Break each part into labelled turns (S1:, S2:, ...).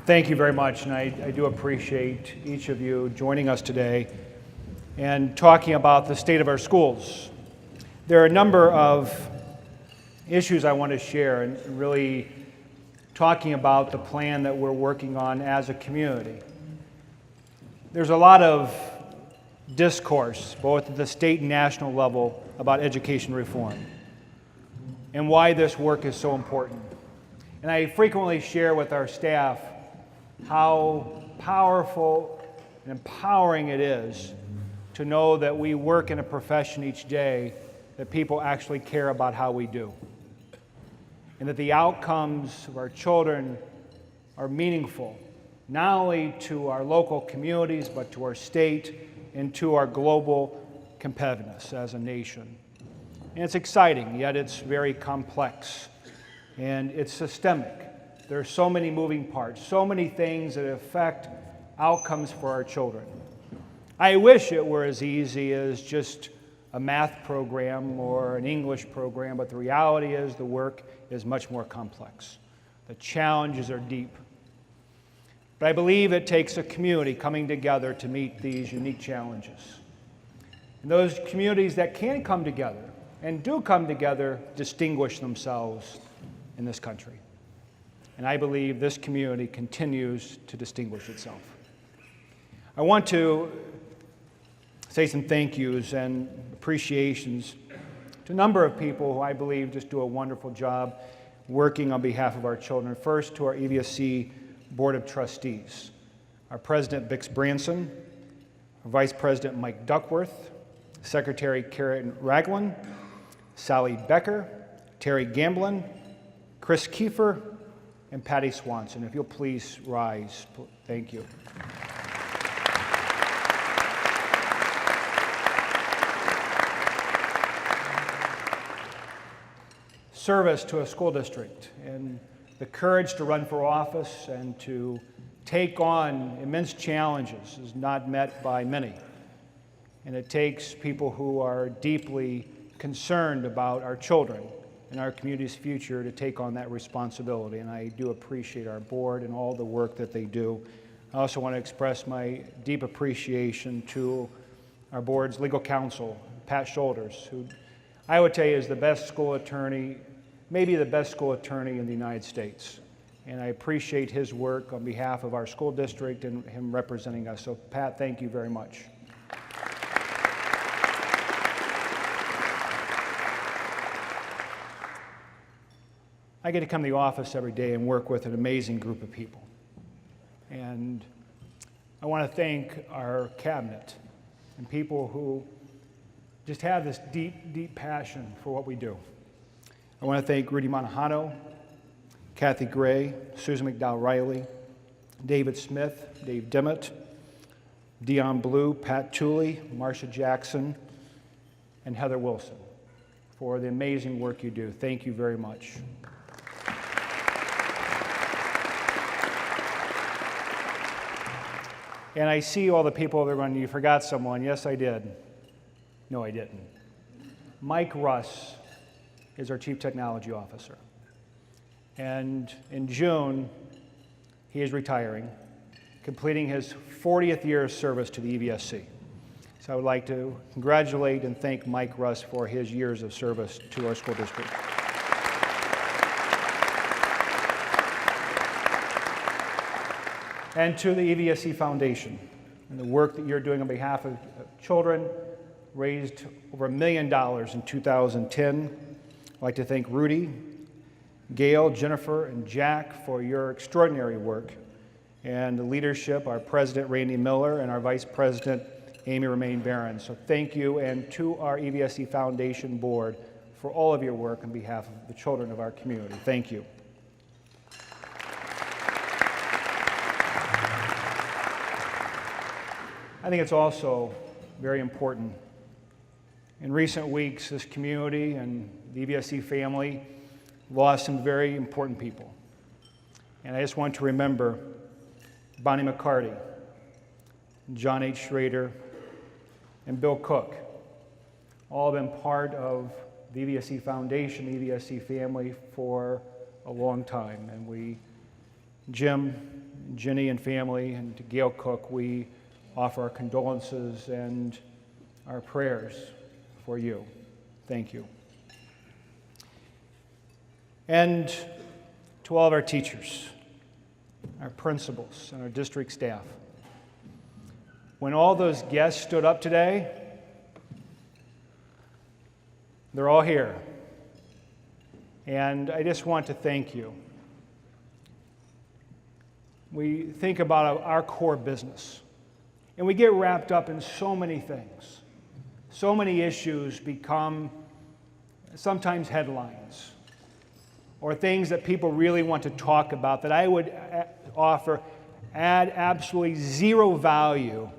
S1: Thank you very much, and I do appreciate each of you joining us today and talking about the state of our schools. There are a number of issues I want to share and really talking about the plan that we're working on as a community. There's a lot of discourse, both at the state and national level, about education reform and why this work is so important. And I frequently share with our staff how powerful and empowering it is to know that we work in a profession each day that people actually care about how we do, and that the outcomes of our children are meaningful, not only to our local communities, but to our state and to our global competitiveness as a nation. And it's exciting, yet it's very complex, and it's systemic. There are so many moving parts, so many things that affect outcomes for our children. I wish it were as easy as just a math program or an English program, but the reality is the work is much more complex. The challenges are deep. But I believe it takes a community coming together to meet these unique challenges. And those communities that can come together and do come together distinguish themselves in this country. And I believe this community continues to distinguish itself. I want to say some thank yous and appreciations to a number of people who I believe just do a wonderful job working on behalf of our children. First, to our EVSC Board of Trustees, our President, Bix Branson, our Vice President, Mike Duckworth, Secretary Karen Ragland, Sally Becker, Terry Gamblin, Chris Kiefer, and Patty Swanson. If you'll please rise. Thank you. Service to a school district and the courage to run for office and to take on immense challenges is not met by many. And it takes people who are deeply concerned about our children and our community's future to take on that responsibility. And I do appreciate our board and all the work that they do. I also want to express my deep appreciation to our board's legal counsel, Pat Shoulders, who I would tell you is the best school attorney, maybe the best school attorney in the United States. And I appreciate his work on behalf of our school district and him representing us. So Pat, thank you very much. I get to come to the office every day and work with an amazing group of people. And I want to thank our cabinet and people who just have this deep, deep passion for what we do. I want to thank Rudy Monajano, Kathy Gray, Susan McDowell-Riley, David Smith, Dave Dimmitt, Dion Blue, Pat Tooley, Marcia Jackson, and Heather Wilson for the amazing work you do. Thank you very much. And I see all the people that are going, you forgot someone. Yes, I did. No, I didn't. Mike Russ is our Chief Technology Officer. And in June, he is retiring, completing his 40th year of service to the EVSC. So I would like to congratulate and thank Mike Russ for his years of service to our school district. And to the EVSC Foundation and the work that you're doing on behalf of children, raised over $1 million in 2010. I'd like to thank Rudy, Gail, Jennifer, and Jack for your extraordinary work, and the leadership, our President Randy Miller and our Vice President Amy Romaine Barron. So thank you, and to our EVSC Foundation Board for all of your work on behalf of the children of our community. Thank you. I think it's also very important. In recent weeks, this community and the EVSC family lost some very important people. And I just want to remember Bonnie McCarty, John H. Schrader, and Bill Cook. All been part of the EVSC Foundation, the EVSC family for a long time. And Jim Ginny and family, and to Gail Cook, we offer our condolences and our prayers for you. Thank you. And to all of our teachers, our principals, and our district staff. When all those guests stood up today, they're all here. And I just want to thank you. We think about our core business, and we get wrapped up in so many things. So many issues become sometimes headlines or things that people really want to talk about that I would offer add absolutely zero value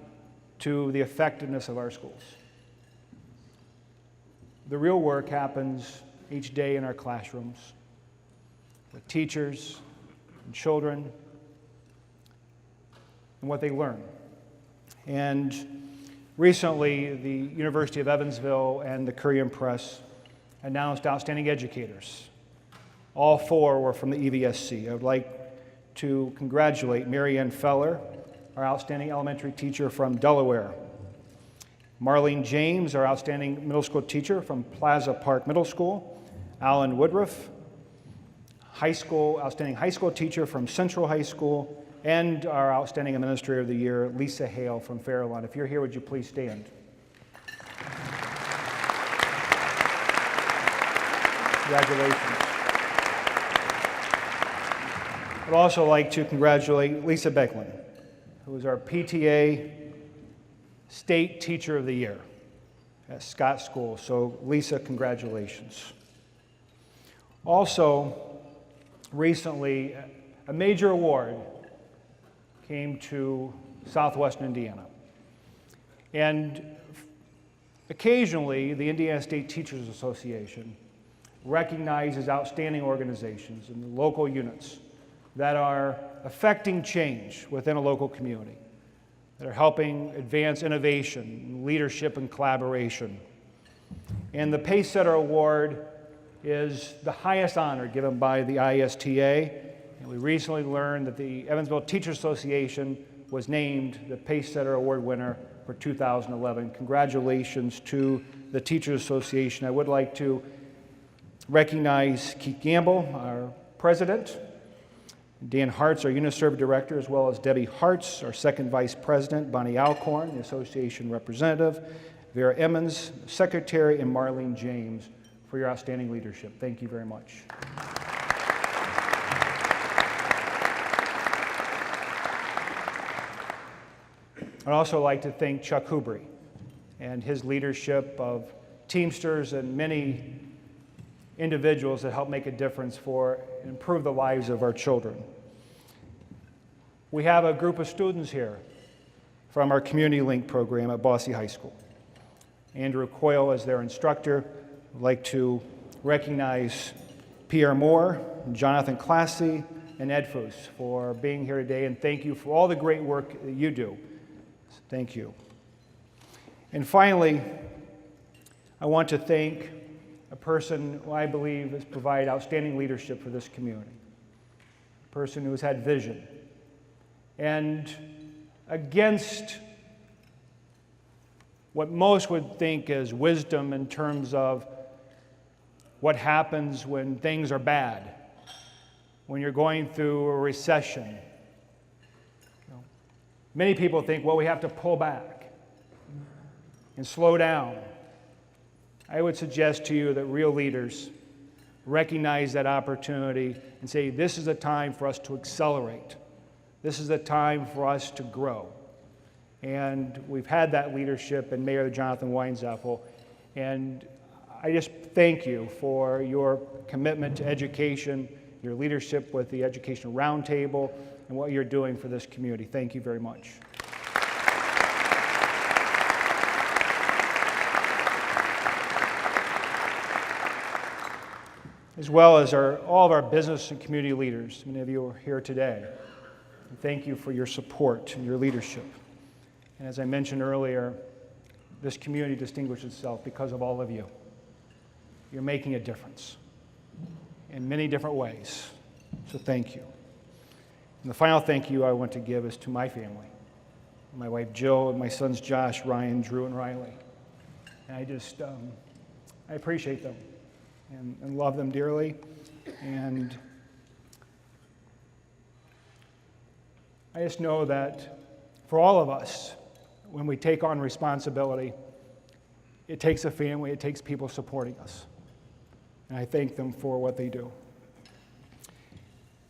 S1: to the effectiveness of our schools. The real work happens each day in our classrooms with teachers and children and what they learn. And recently, the University of Evansville and the Courier and Press announced outstanding educators. All 4 were from the EVSC. I would like to congratulate Mary Ann Feller, our outstanding elementary teacher from Delaware. Marlene James, our outstanding middle school teacher from Plaza Park Middle School. Alan Woodruff, outstanding high school teacher from Central High School. And our outstanding administrator of the year, Lisa Hale from Fairlawn. If you're here, would you please stand? Congratulations. I'd also like to congratulate Lisa Becklin, who is our PTA State Teacher of the Year at Scott School. So, Lisa, congratulations. Also, recently, a major award came to Southwestern Indiana. And occasionally, the Indiana State Teachers Association recognizes outstanding organizations and local units that are affecting change within a local community, that are helping advance innovation, leadership, and collaboration. And the Pacesetter Award is the highest honor given by the ISTA. And we recently learned that the Evansville Teachers Association was named the Pacesetter Award winner for 2011. Congratulations to the Teachers Association. I would like to recognize Keith Gamble, our president, Dan Hartz, our UNISERV director, as well as Debbie Hartz, our second vice president, Bonnie Alcorn, the association representative, Vera Emmons, secretary, and Marlene James for your outstanding leadership. Thank you very much. I'd also like to thank Chuck Hubry and his leadership of Teamsters and many individuals that help make a difference for and improve the lives of our children. We have a group of students here from our Community Link program at Bosse High School. Andrew Coyle is their instructor. I'd like to recognize Pierre Moore, Jonathan Classy, and Ed Foos for being here today, and thank you for all the great work that you do. Thank you. And finally, I want to thank a person who I believe has provided outstanding leadership for this community, a person who has had vision. And against what most would think is wisdom in terms of what happens when things are bad, when you're going through a recession. Many people think, well, we have to pull back and slow down. I would suggest to you that real leaders recognize that opportunity and say, this is a time for us to accelerate. This is a time for us to grow. And we've had that leadership in Mayor Jonathan Weinzapfel. And I just thank you for your commitment to education, your leadership with the Education Roundtable, and what you're doing for this community. Thank you very much. As well as all of our business and community leaders. Many of you are here today. And thank you for your support and your leadership. And as I mentioned earlier, this community distinguishes itself because of all of you. You're making a difference in many different ways. So thank you. And the final thank you I want to give is to my family, my wife Jill and my sons Josh, Ryan, Drew, and Riley. And I appreciate them and love them dearly. And I just know that for all of us, when we take on responsibility, it takes a family, it takes people supporting us. And I thank them for what they do.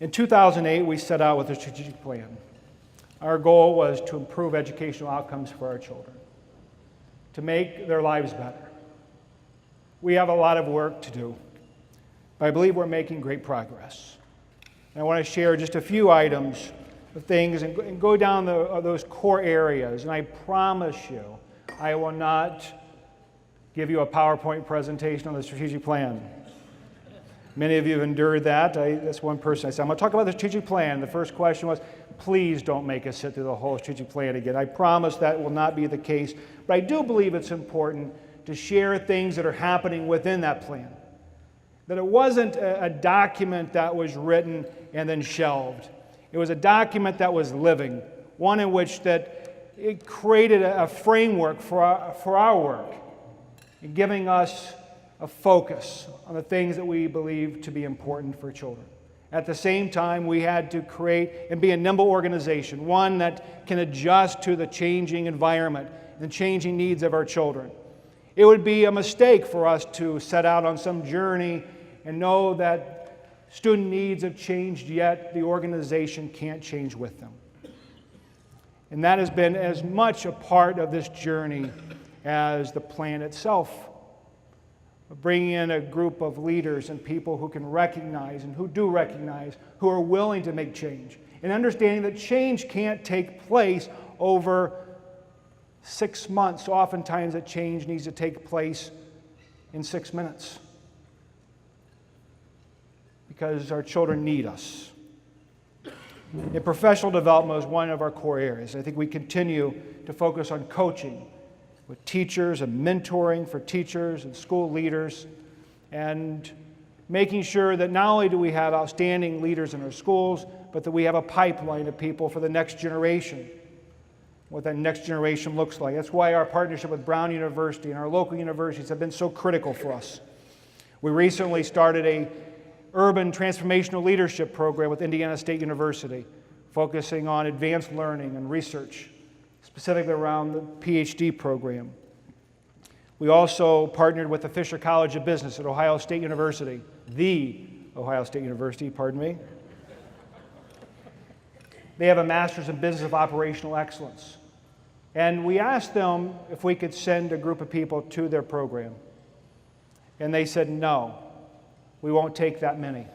S1: In 2008, we set out with a strategic plan. Our goal was to improve educational outcomes for our children, to make their lives better. We have a lot of work to do, but I believe we're making great progress. And I want to share just a few items of things and go down those core areas. And I promise you, I will not give you a PowerPoint presentation on the strategic plan. Many of you have endured that. That's one person I said, I'm going to talk about the strategic plan. The first question was, please don't make us sit through the whole strategic plan again. I promise that will not be the case. But I do believe it's important to share things that are happening within that plan. That it wasn't a document that was written and then shelved. It was a document that was living, one in which that it created a framework for our work, and giving us a focus on the things that we believe to be important for children. At the same time, we had to create and be a nimble organization, one that can adjust to the changing environment and changing needs of our children. It would be a mistake for us to set out on some journey and know that student needs have changed, yet the organization can't change with them. And that has been as much a part of this journey as the plan itself. Bringing in a group of leaders and people who can recognize and who do recognize, who are willing to make change. And understanding that change can't take place over 6 months. Oftentimes that change needs to take place in 6 minutes. Because our children need us. And professional development is one of our core areas. I think we continue to focus on coaching with teachers and mentoring for teachers and school leaders, and making sure that not only do we have outstanding leaders in our schools, but that we have a pipeline of people for the next generation, what that next generation looks like. That's why our partnership with Brown University and our local universities have been so critical for us. We recently started a urban transformational leadership program with Indiana State University, focusing on advanced learning and research, specifically around the PhD program. We also partnered with the Fisher College of Business at Ohio State University, the Ohio State University, pardon me. They have a Master's in Business of Operational Excellence. And we asked them if we could send a group of people to their program. And they said, no, we won't take that many.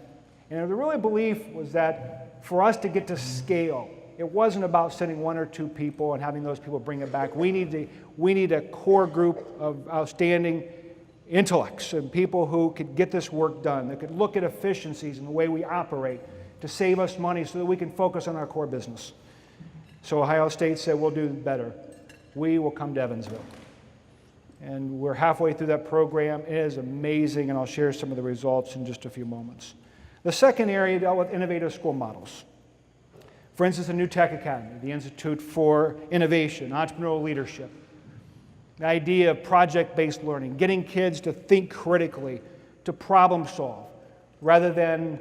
S1: And the real belief was that for us to get to scale, it wasn't about sending 1 or 2 people and having those people bring it back. We need a core group of outstanding intellects and people who could get this work done, that could look at efficiencies in the way we operate to save us money so that we can focus on our core business. So Ohio State said, we'll do better. We will come to Evansville. And we're halfway through that program. It is amazing, and I'll share some of the results in just a few moments. The second area dealt with innovative school models. For instance, the New Tech Academy, the Institute for Innovation, Entrepreneurial Leadership. The idea of project-based learning, getting kids to think critically, to problem solve, rather than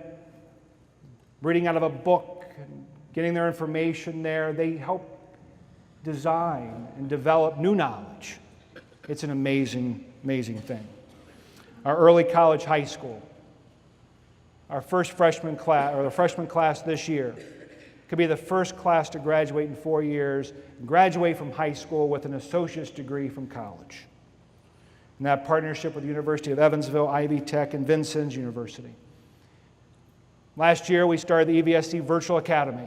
S1: reading out of a book and getting their information there. They help design and develop new knowledge. It's an amazing, amazing thing. Our early college high school, our first freshman class, or the freshman class this year, could be the first class to graduate in 4 years, and graduate from high school with an associate's degree from college. And that partnership with the University of Evansville, Ivy Tech, and Vincennes University. Last year, we started the EVSC Virtual Academy,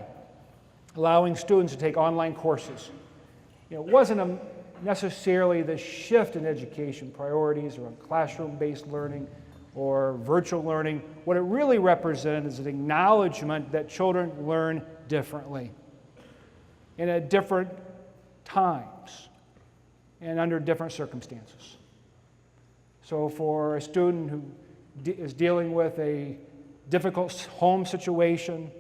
S1: allowing students to take online courses. It wasn't necessarily the shift in education priorities or classroom-based learning or virtual learning. What it really represented is an acknowledgement that children learn differently and at different times and under different circumstances. So for a student who is dealing with a difficult home situation,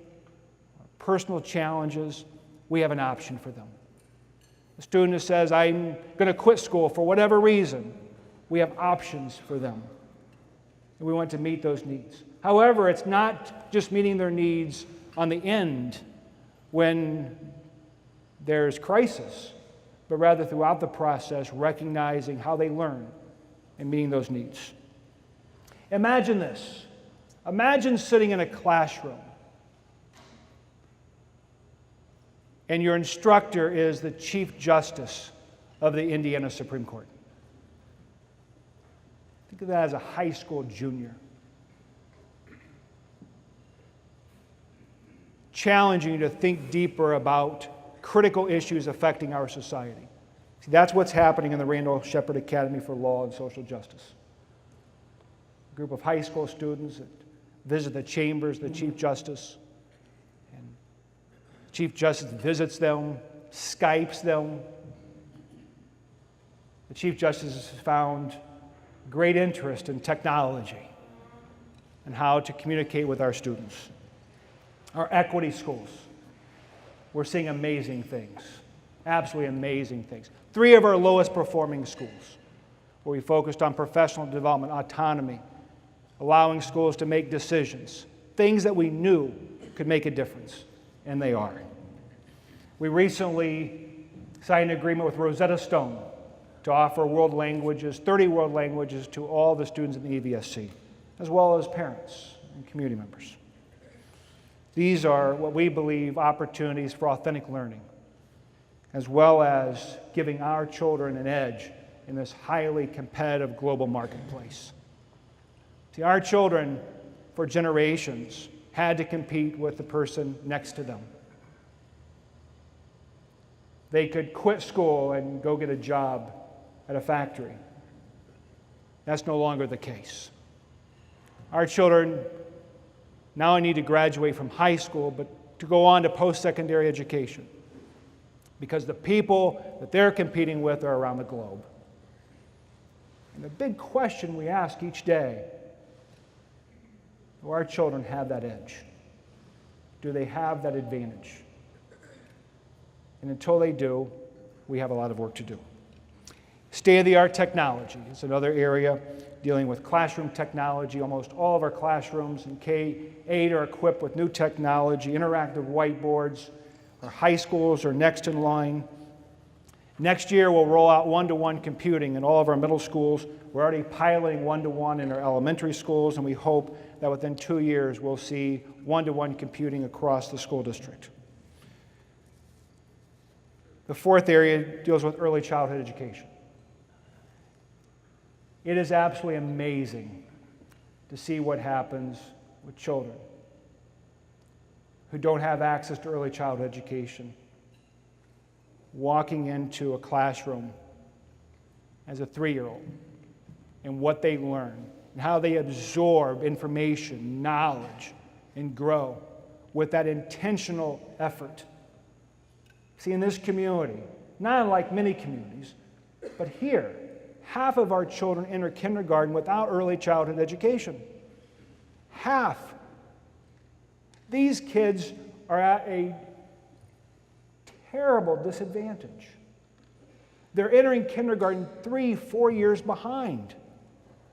S1: personal challenges, we have an option for them. A student who says, I'm going to quit school for whatever reason, we have options for them. And we want to meet those needs. However, it's not just meeting their needs on the end when there's crisis, but rather throughout the process, recognizing how they learn and meeting those needs. Imagine this. Imagine sitting in a classroom and your instructor is the Chief Justice of the Indiana Supreme Court. Think of that as a high school junior. Challenging you to think deeper about critical issues affecting our society. See, that's what's happening in the Randall Shepard Academy for Law and Social Justice. A group of high school students that visit the chambers of the Chief Justice. And the Chief Justice visits them, Skypes them. The Chief Justice has found great interest in technology and how to communicate with our students. Our equity schools, we're seeing amazing things, absolutely amazing things. 3 of our lowest performing schools, where we focused on professional development, autonomy, allowing schools to make decisions, things that we knew could make a difference, and they are. We recently signed an agreement with Rosetta Stone to offer world languages, 30 world languages, to all the students in the EVSC, as well as parents and community members. These are what we believe opportunities for authentic learning, as well as giving our children an edge in this highly competitive global marketplace. See, our children, for generations, had to compete with the person next to them. They could quit school and go get a job at a factory. That's no longer the case. Our children not only need to graduate from high school, but to go on to post-secondary education, because the people that they're competing with are around the globe. And the big question we ask each day, do our children have that edge? Do they have that advantage? And until they do, we have a lot of work to do. State-of-the-art technology is another area dealing with classroom technology. Almost all of our classrooms in K-8 are equipped with new technology, interactive whiteboards. Our high schools are next in line. Next year, we'll roll out one-to-one computing in all of our middle schools. We're already piloting one-to-one in our elementary schools, and we hope that within 2 years, we'll see one-to-one computing across the school district. The 4th area deals with early childhood education. It is absolutely amazing to see what happens with children who don't have access to early childhood education, walking into a classroom as a 3-year-old and what they learn and how they absorb information, knowledge, and grow with that intentional effort. See, in this community, not unlike many communities, but here, half of our children enter kindergarten without early childhood education. Half. These kids are at a terrible disadvantage. They're entering kindergarten 3-4 years behind.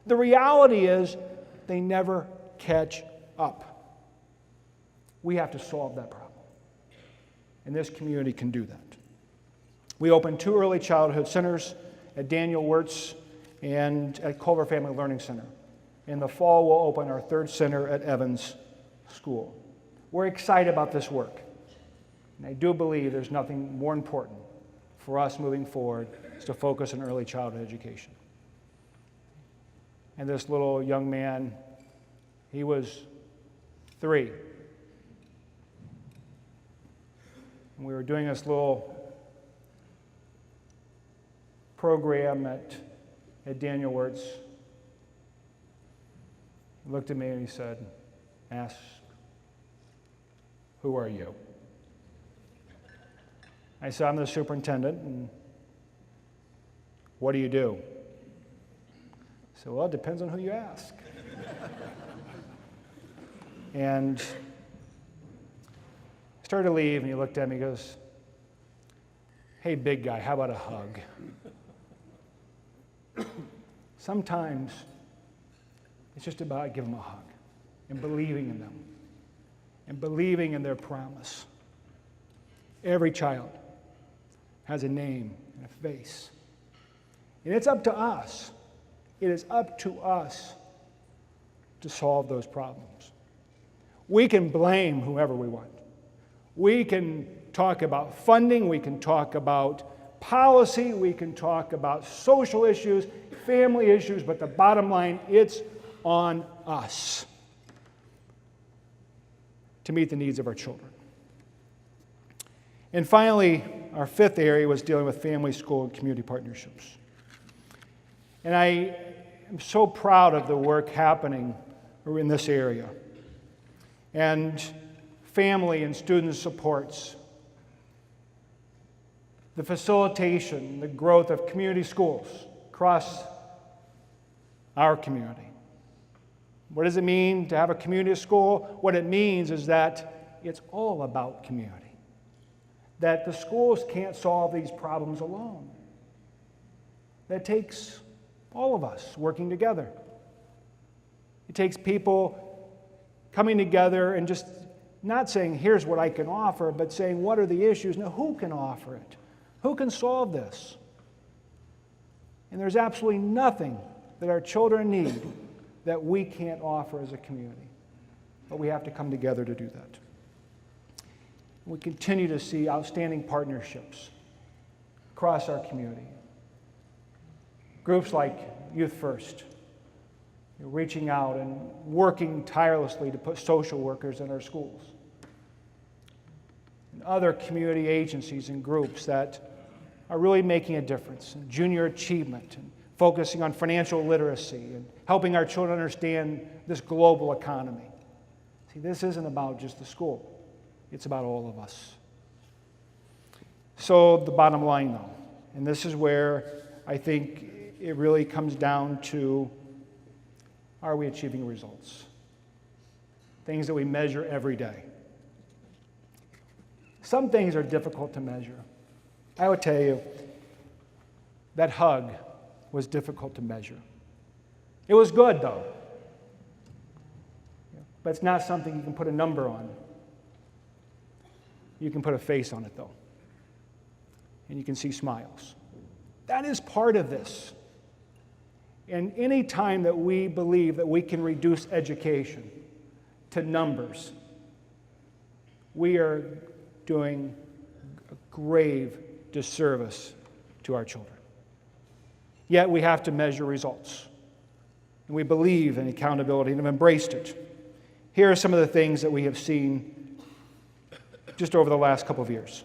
S1: The reality is they never catch up. We have to solve that problem. And this community can do that. We opened 2 early childhood centers at Daniel Wirtz and at Culver Family Learning Center. In the fall, we'll open our 3rd center at Evans School. We're excited about this work. And I do believe there's nothing more important for us moving forward is to focus on early childhood education. And this little young man, he was 3. And we were doing this little program at Daniel Wirtz. He looked at me and he said, "Ask, who are you?" I said, "I'm the superintendent, and what do you do?" He said, "Well, it depends on who you ask." And started to leave, and he looked at me and goes, "Hey, big guy, how about a hug?" Sometimes it's just about giving them a hug and believing in them and believing in their promise. Every child has a name and a face. And it's up to us. It is up to us to solve those problems. We can blame whoever we want. We can talk about funding, we can talk about policy, we can talk about social issues, family issues, but the bottom line, it's on us to meet the needs of our children. And finally, our fifth area was dealing with family, school, and community partnerships. And I am so proud of the work happening in this area. And family and student supports, the facilitation, the growth of community schools across our community. What does it mean to have a community school? What it means is that it's all about community. That the schools can't solve these problems alone. That takes all of us working together. It takes people coming together and just not saying, here's what I can offer, but saying, what are the issues? Now, who can offer it? Who can solve this? And there's absolutely nothing that our children need that we can't offer as a community. But we have to come together to do that. We continue to see outstanding partnerships across our community. Groups like Youth First, reaching out and working tirelessly to put social workers in our schools. And other community agencies and groups that are really making a difference in junior achievement and focusing on financial literacy and helping our children understand this global economy. See, this isn't about just the school. It's about all of us. So the bottom line, though, and this is where I think it really comes down to, are we achieving results? Things that we measure every day. Some things are difficult to measure. I would tell you, that hug was difficult to measure. It was good, though. But it's not something you can put a number on. You can put a face on it, though. And you can see smiles. That is part of this. And any time that we believe that we can reduce education to numbers, we are doing a grave disservice to our children. Yet we have to measure results. And we believe in accountability and have embraced it. Here are some of the things that we have seen just over the last couple of years.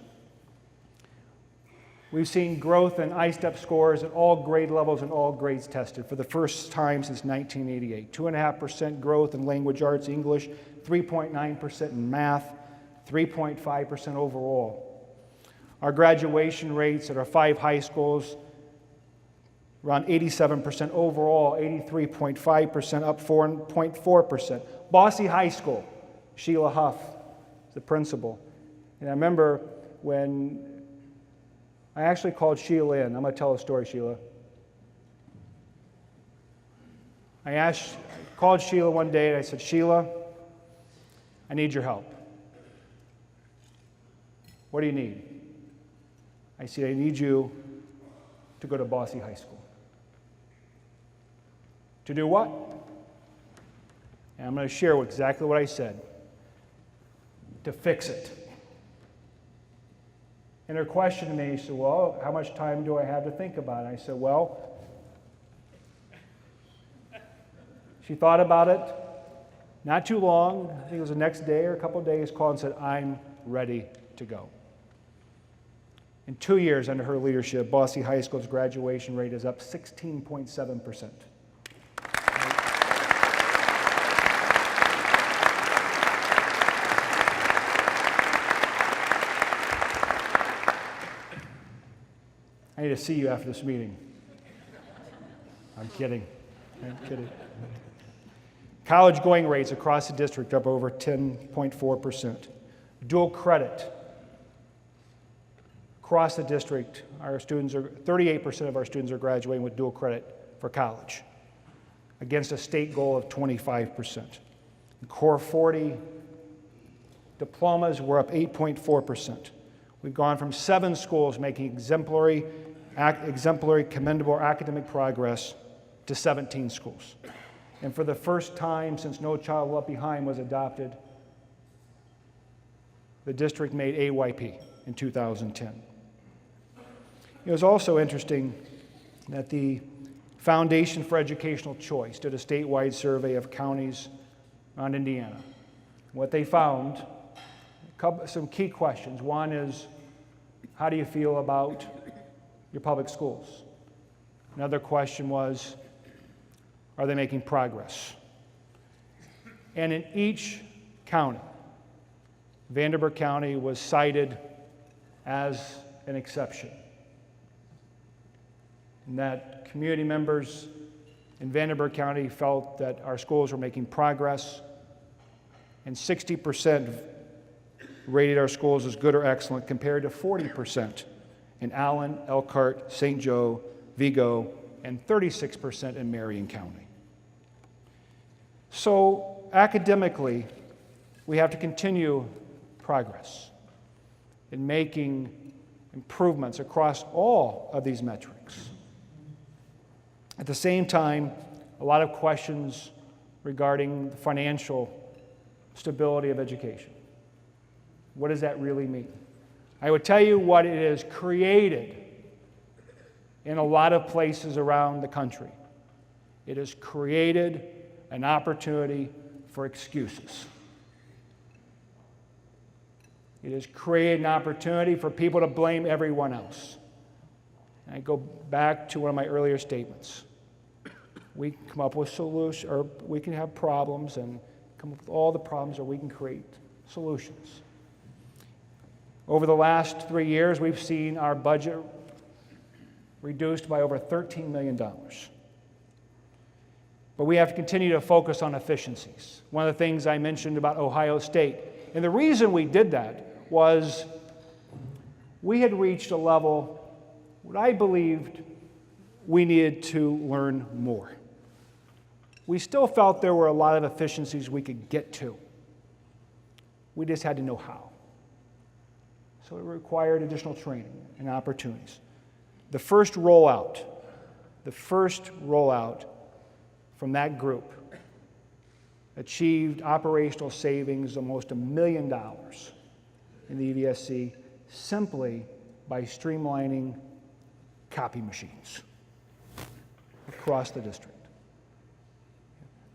S1: We've seen growth in I-STEP scores at all grade levels and all grades tested for the first time since 1988. 2.5% growth in language arts, English, 3.9% in math, 3.5% overall. Our graduation rates at our 5 high schools, around 87% overall, 83.5%, up 4.4%. Bosse High School, Sheila Huff, the principal. And I remember when I actually called Sheila in. I'm going to tell a story, Sheila. I called Sheila one day and I said, Sheila, I need your help. What do you need? I said, I need you to go to Bosse High School. To do what? And I'm going to share exactly what I said. To fix it. And her question to me, she said, well, how much time do I have to think about it? I said, well, she thought about it, not too long, I think it was the next day or a couple of days, called and said, I'm ready to go. In 2 years under her leadership, Bosse High School's graduation rate is up 16.7%. I need to see you after this meeting. I'm kidding. I'm kidding. College going rates across the district up over 10.4%. Dual credit. Across the district, 38% of our students are graduating with dual credit for college, against a state goal of 25%. In Core 40 diplomas, we're up 8.4%. We've gone from 7 schools making exemplary, commendable academic progress to 17 schools. And for the first time since No Child Left Behind was adopted, the district made AYP in 2010. It was also interesting that the Foundation for Educational Choice did a statewide survey of counties around Indiana. What they found, some key questions. One is, how do you feel about your public schools? Another question was, are they making progress? And in each county, Vanderburgh County was cited as an exception. And that community members in Vanderburgh County felt that our schools were making progress, and 60% rated our schools as good or excellent, compared to 40% in Allen, Elkhart, St. Joe, Vigo, and 36% in Marion County. So academically, we have to continue progress in making improvements across all of these metrics. At the same time, a lot of questions regarding the financial stability of education. What does that really mean? I would tell you what it has created in a lot of places around the country. It has created an opportunity for excuses. It has created an opportunity for people to blame everyone else. And I go back to one of my earlier statements. We can come up with solutions, or we can have problems and come up with all the problems, or we can create solutions. Over the last 3 years, we've seen our budget reduced by over $13 million. But we have to continue to focus on efficiencies. One of the things I mentioned about Ohio State, and the reason we did that was we had reached a level what I believed we needed to learn more. We still felt there were a lot of efficiencies we could get to. We just had to know how. So it required additional training and opportunities. The first rollout from that group achieved operational savings of almost $1 million in the EVSC simply by streamlining copy machines across the district.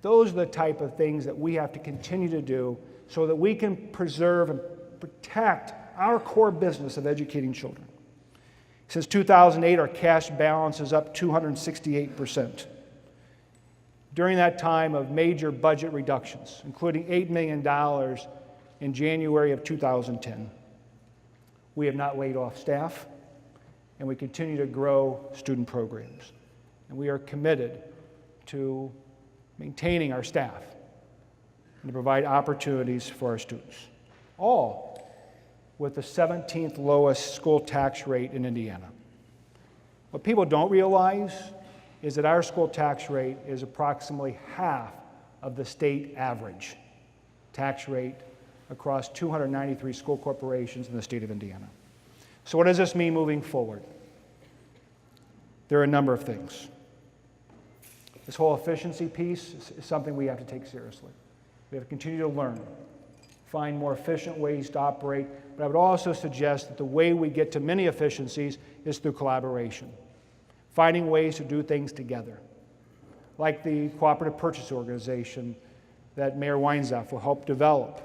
S1: Those are the type of things that we have to continue to do so that we can preserve and protect our core business of educating children. Since 2008, our cash balance is up 268%. During that time of major budget reductions, including $8 million in January of 2010, we have not laid off staff, and we continue to grow student programs. And we are committed to maintaining our staff and to provide opportunities for our students, all with the 17th lowest school tax rate in Indiana. What people don't realize is that our school tax rate is approximately half of the state average tax rate across 293 school corporations in the state of Indiana. So what does this mean moving forward? There are a number of things. This whole efficiency piece is something we have to take seriously. We have to continue to learn, find more efficient ways to operate, but I would also suggest that the way we get to many efficiencies is through collaboration, finding ways to do things together, like the cooperative purchase organization that Mayor Weinzapf will help develop,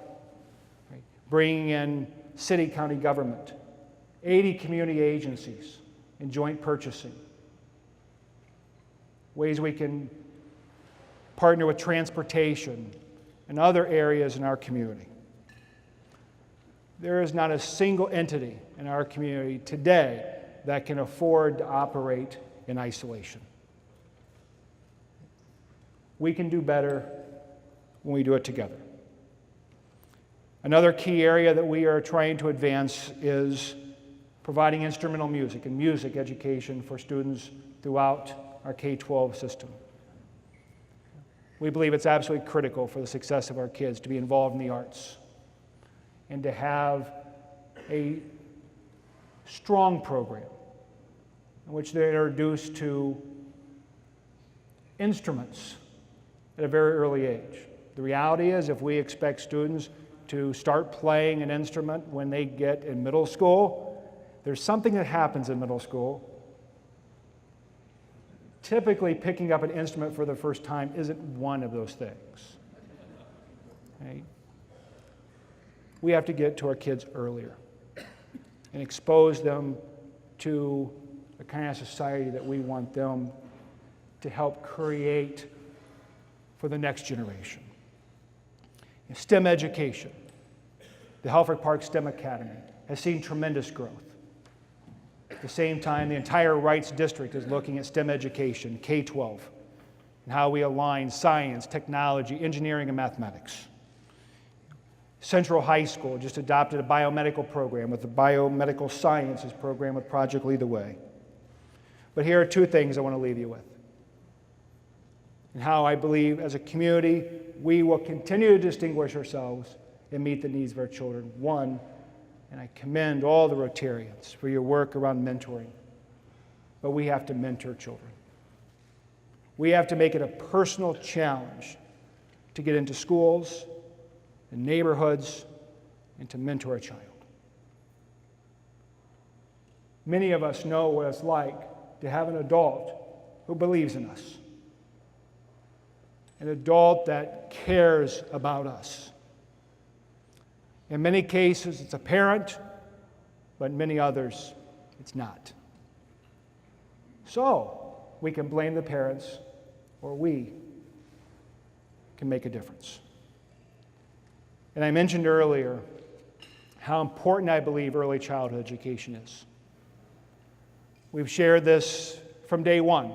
S1: right? Bringing in city, county government, 80 community agencies in joint purchasing, ways we can partner with transportation and other areas in our community. There is not a single entity in our community today that can afford to operate in isolation. We can do better when we do it together. Another key area that we are trying to advance is providing instrumental music and music education for students throughout our K-12 system. We believe it's absolutely critical for the success of our kids to be involved in the arts and to have a strong program in which they're introduced to instruments at a very early age. The reality is, if we expect students to start playing an instrument when they get in middle school, there's something that happens in middle school. Typically, picking up an instrument for the first time isn't one of those things. Okay? We have to get to our kids earlier and expose them to the kind of society that we want them to help create for the next generation. STEM education. The Halford Park STEM Academy has seen tremendous growth. At the same time, the entire Wrights District is looking at STEM education, K-12, and how we align science, technology, engineering, and mathematics. Central High School just adopted a biomedical program with the Biomedical Sciences program with Project Lead the Way. But here are two things I want to leave you with, and how I believe as a community we will continue to distinguish ourselves and meet the needs of our children. One, and I commend all the Rotarians for your work around mentoring, but we have to mentor children. We have to make it a personal challenge to get into schools and neighborhoods and to mentor a child. Many of us know what it's like to have an adult who believes in us, an adult that cares about us. In many cases, it's a parent, but in many others, it's not. So, we can blame the parents, or we can make a difference. And I mentioned earlier how important I believe early childhood education is. We've shared this from day one.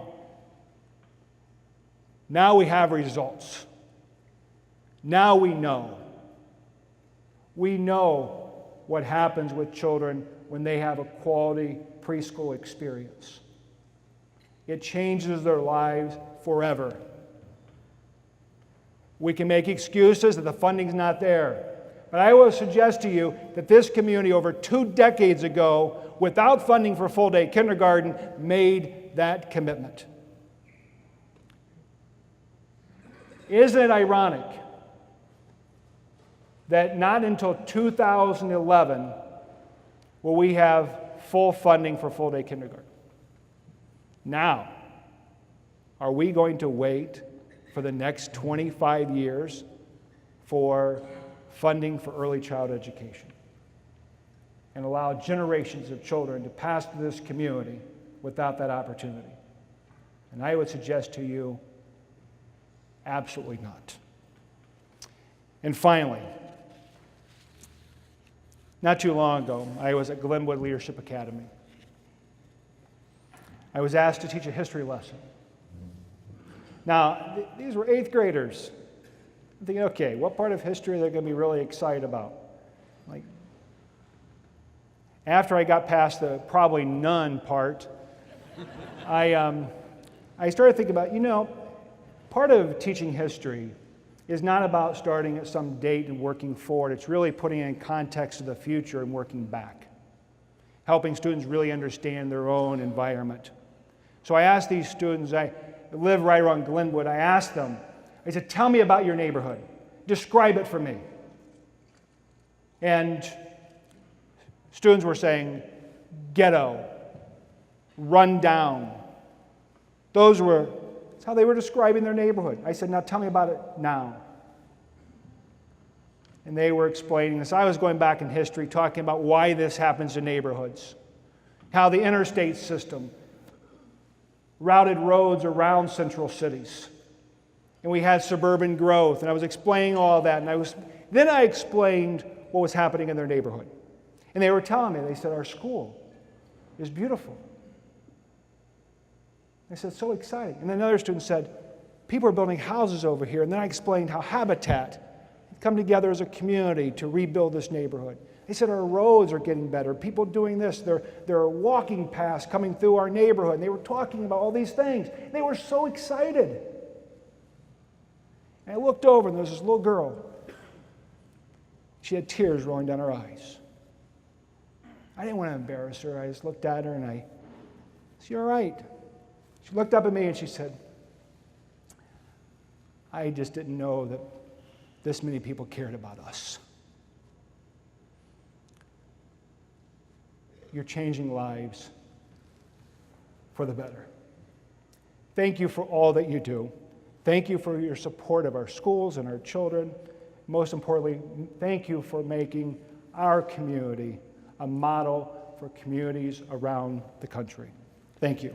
S1: Now we have results. Now we know. We know what happens with children when they have a quality preschool experience. It changes their lives forever. We can make excuses that the funding's not there. But I will suggest to you that this community over 2 decades ago, without funding for full-day kindergarten, made that commitment. Isn't it ironic that not until 2011 will we have full funding for full-day kindergarten? Now, are we going to wait for the next 25 years for funding for early childhood education and allow generations of children to pass through this community without that opportunity? And I would suggest to you, absolutely not. And finally, not too long ago, I was at Glenwood Leadership Academy. I was asked to teach a history lesson. Now, these were 8th graders. I'm thinking, okay, what part of history are they going to be really excited about? Like, after I got past the probably none part, I started thinking about, part of teaching history is not about starting at some date and working forward. It's really putting it in context of the future and working back, helping students really understand their own environment. So I asked these students, I live right around Glenwood, I asked them, I said, tell me about your neighborhood. Describe it for me. And students were saying, ghetto, run down. That's how they were describing their neighborhood. I said, now tell me about it now. And they were explaining this. I was going back in history talking about why this happens to neighborhoods, how the interstate system routed roads around central cities. And we had suburban growth, and I was explaining all that, and then I explained what was happening in their neighborhood. And they were telling me, they said, our school is beautiful. I said, so exciting. And then another student said, people are building houses over here. And then I explained how habitat, come together as a community to rebuild this neighborhood. They said our roads are getting better. People doing this, they're walking past, coming through our neighborhood. And they were talking about all these things. They were so excited. And I looked over, and there was this little girl. She had tears rolling down her eyes. I didn't want to embarrass her. I just looked at her, and I said, "You're all right." She looked up at me, and she said, "I just didn't know that this many people cared about us." You're changing lives for the better. Thank you for all that you do. Thank you for your support of our schools and our children. Most importantly, thank you for making our community a model for communities around the country. Thank you.